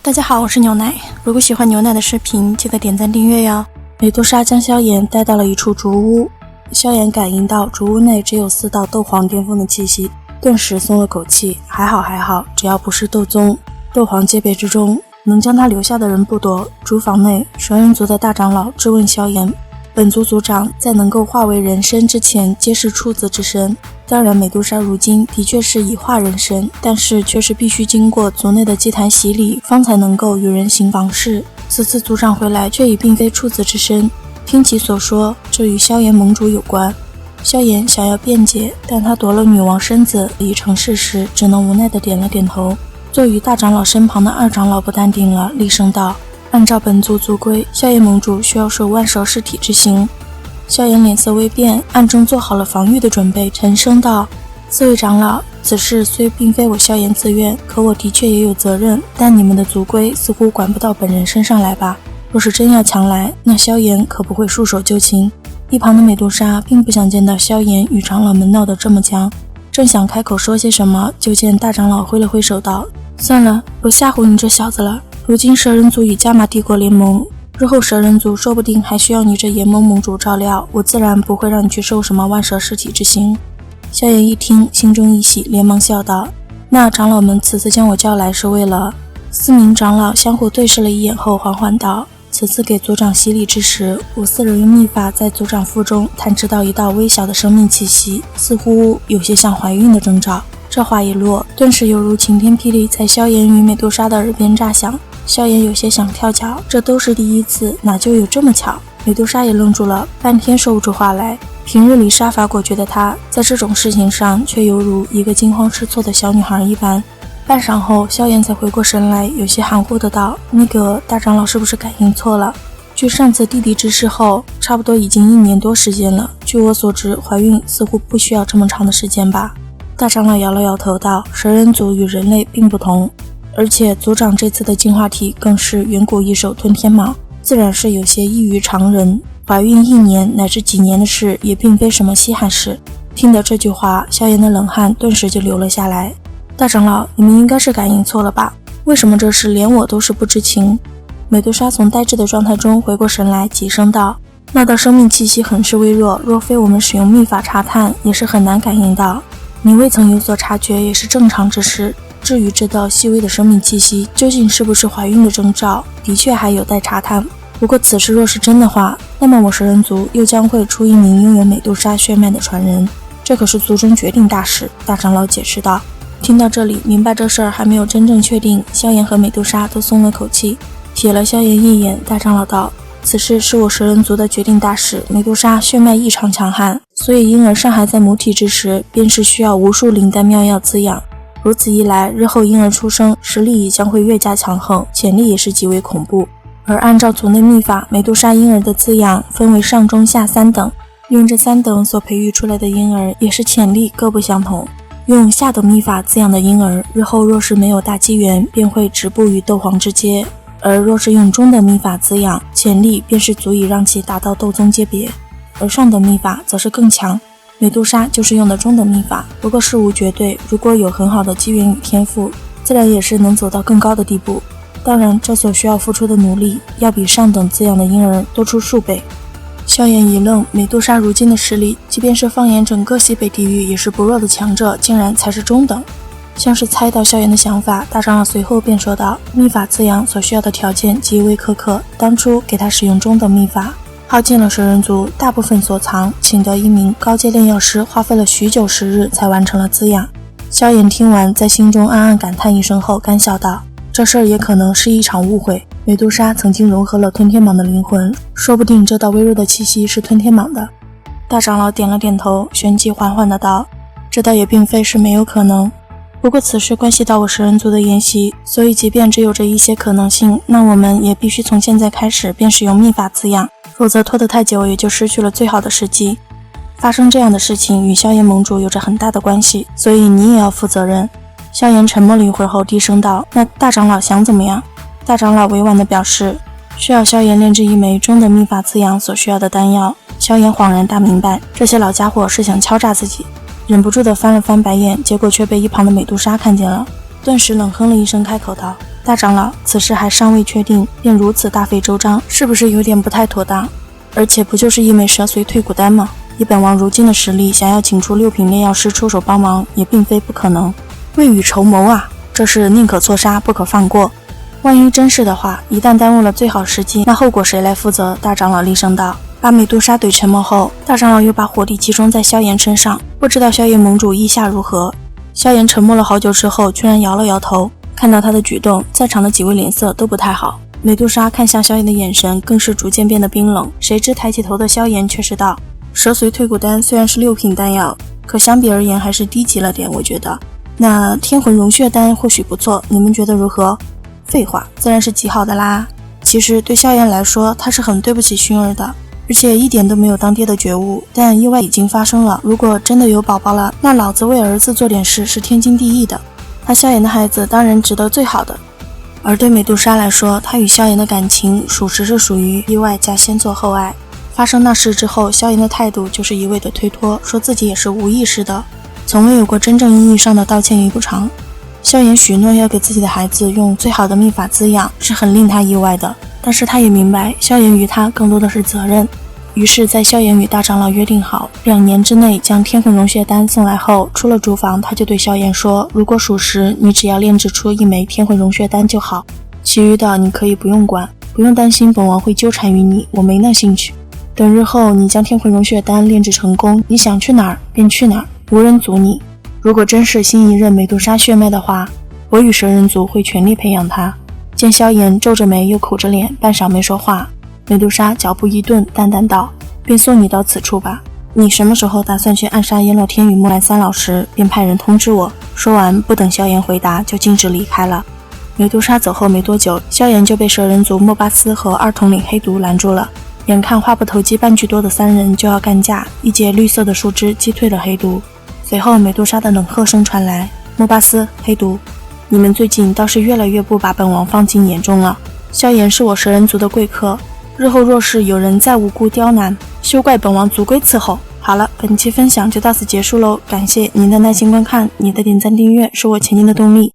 大家好，我是牛奶。如果喜欢牛奶的视频，记得点赞订阅哟。美杜莎将萧炎带到了一处竹屋，萧炎感应到竹屋内只有4道斗皇巅峰的气息，顿时松了口气。还好，只要不是斗宗、斗皇阶别之中，能将他留下的人不多。竹房内，蛇人族的大长老质问萧炎，本族族长在能够化为人身之前，皆是处子之身。当然，美杜莎如今的确是已化人身，但是却是必须经过族内的祭坛洗礼，方才能够与人行房事。此次族长回来，却已并非处子之身。听其所说，这与萧炎盟主有关。萧炎想要辩解，但他夺了女王身子已成事实，只能无奈地点了点头。坐于大长老身旁的二长老不淡定了，厉声道：“按照本族族规，萧炎盟主需要受万蛇尸体之刑。”萧炎脸色微变，暗中做好了防御的准备，沉声道：“4位长老，此事虽并非我萧炎自愿，可我的确也有责任，但你们的族规似乎管不到本人身上来吧？若是真要强来，那萧炎可不会束手就擒。”一旁的美杜莎并不想见到萧炎与长老们闹得这么僵，正想开口说些什么，就见大长老挥了挥手道：“算了，不吓唬你这小子了。如今蛇人族与加玛帝国联盟，日后蛇人族说不定还需要你这炎盟盟主照料，我自然不会让你去受什么万蛇尸体之刑。”萧炎一听，心中一喜，连忙笑道：“那长老们此次将我叫来是为了？”4名长老相互对视了一眼后，缓缓道：“此次给族长洗礼之时，我4人用秘法在族长腹中探知到一道微小的生命气息，似乎有些像怀孕的征兆。”这话一落，顿时犹如晴天霹雳在萧炎与美杜莎的耳边炸响。萧炎有些想跳脚，这都是第一次，哪就有这么巧？美杜莎也愣住了，半天说不出话来。平日里杀伐果决的她，在这种事情上却犹如一个惊慌失措的小女孩一般。半晌后，萧炎才回过神来，有些含糊的道：“那个大长老是不是感应错了？距上次弟弟之事后，差不多已经1年多时间了。据我所知，怀孕似乎不需要这么长的时间吧？”大长老摇了摇头道：“蛇人族与人类并不同，而且族长这次的进化体更是远古异兽吞天蟒，自然是有些异于常人。怀孕1年乃至几年的事，也并非什么稀罕事。”听得这句话，萧炎的冷汗顿时就流了下来。大长老，你们应该是感应错了吧？为什么这事连我都是不知情？美杜莎从呆滞的状态中回过神来，急声道：“那道生命气息很是微弱，若非我们使用秘法查探，也是很难感应到。你未曾有所察觉也是正常之事。至于这道细微的生命气息究竟是不是怀孕的征兆，的确还有待查探。不过此事若是真的话，那么我蛇人族又将会出一名拥有美杜莎血脉的传人，这可是族中决定大事。”大长老解释道。听到这里，明白这事儿还没有真正确定，萧炎和美杜莎都松了口气，瞥了萧炎一眼。大长老道：“此事是我蛇人族的决定大事，美杜莎血脉异常强悍，所以婴儿尚还在母体之时，便是需要无数灵丹妙药滋养。如此一来，日后婴儿出生，实力也将会越加强横，潜力也是极为恐怖。而按照族内秘法，美杜莎婴儿的滋养分为上中下3等，用这3等所培育出来的婴儿，也是潜力各不相同。用下等秘法滋养的婴儿，日后若是没有大机缘，便会止步于斗皇之阶；而若是用中等秘法滋养，潜力便是足以让其达到斗宗阶别，而上等秘法则是更强。美杜莎就是用的中等秘法，不过事无绝对，如果有很好的机缘与天赋，自然也是能走到更高的地步。当然，这所需要付出的努力，要比上等滋养的婴儿多出数倍。萧炎一愣，美杜莎如今的实力，即便是放眼整个西北地域也是不弱的强者，竟然才是中等。像是猜到萧炎的想法，大长老随后便说道：“秘法滋养所需要的条件极为苛刻，当初给他使用中等秘法，耗尽了蛇人族大部分所藏，请得一名高阶炼药师，花费了许久时日才完成了滋养。”萧炎听完，在心中暗暗感叹一声后，干笑道：“这事儿也可能是一场误会。美杜莎曾经融合了吞天蟒的灵魂，说不定这道微弱的气息是吞天蟒的。”大长老点了点头，旋即缓缓的道：“这倒也并非是没有可能。不过此事关系到我蛇人族的沿袭，所以即便只有这一些可能性，那我们也必须从现在开始便使用秘法滋养，否则拖得太久也就失去了最好的时机。发生这样的事情与萧炎盟主有着很大的关系，所以你也要负责任。”萧炎沉默了一会儿后低声道：“那大长老想怎么样？”大长老委婉地表示，需要萧炎炼制一枚中等秘法滋养所需要的丹药。萧炎恍然大明白，这些老家伙是想敲诈自己，忍不住地翻了翻白眼，结果却被一旁的美杜莎看见了，顿时冷哼了一声，开口道：“大长老此事还尚未确定，便如此大费周章，是不是有点不太妥当？而且不就是一枚蛇髓退骨丹吗？以本王如今的实力，想要请出6品炼药师出手帮忙，也并非不可能。未雨绸缪啊，这是宁可错杀，不可放过。万一真是的话，一旦耽误了最好时机，那后果谁来负责？大长老厉声道。把美杜莎怼沉默后，大长老又把火力集中在萧炎身上，不知道萧炎盟主意下如何。萧炎沉默了好久之后，居然摇了摇头。看到他的举动，在场的几位脸色都不太好。美杜莎看向萧炎的眼神更是逐渐变得冰冷，谁知抬起头的萧炎却是道：蛇髓退骨丹虽然是6品丹药，可相比而言还是低级了点，我觉得。那天魂融血丹或许不错，你们觉得如何？废话，自然是极好的啦。其实对萧炎来说，他是很对不起薰儿的，而且一点都没有当爹的觉悟，但意外已经发生了，如果真的有宝宝了，那老子为儿子做点事是天经地义的。他萧炎的孩子当然值得最好的。而对美杜莎来说，她与萧炎的感情属实是属于意外加先做后爱。发生那事之后，萧炎的态度就是一味的推脱，说自己也是无意识的，从未有过真正意义上的道歉与补偿。萧炎许诺要给自己的孩子用最好的秘法滋养，是很令他意外的，但是他也明白萧炎与他更多的是责任。于是在萧炎与大长老约定好2年之内将天魂融血丹送来后，出了主坊，他就对萧炎说，如果属实，你只要炼制出1枚天魂融血丹就好，其余的你可以不用管，不用担心本王会纠缠于你，我没那兴趣。等日后你将天魂融血丹炼制成功，你想去哪儿便去哪儿，无人阻你。如果真是新一任美杜莎血脉的话，我与蛇人族会全力培养他。见萧炎皱着眉又苦着脸，半晌没说话。美杜莎脚步一顿，淡淡道，便送你到此处吧，你什么时候打算去暗杀阎罗天与木兰三老师，便派人通知我。说完不等萧炎回答，就径直离开了。美杜莎走后没多久，萧炎就被蛇人族莫巴斯和2统领黑毒拦住了。眼看话不投机半句多的3人就要干架，一截绿色的树枝击退了黑毒。随后美杜莎的冷喝声传来，莫巴斯、黑毒，你们最近倒是越来越不把本王放进眼中了。萧炎是我蛇人族的贵客，日后若是有人再无辜刁难，休怪本王族规伺候。好了，本期分享就到此结束喽，感谢您的耐心观看，你的点赞订阅是我前进的动力。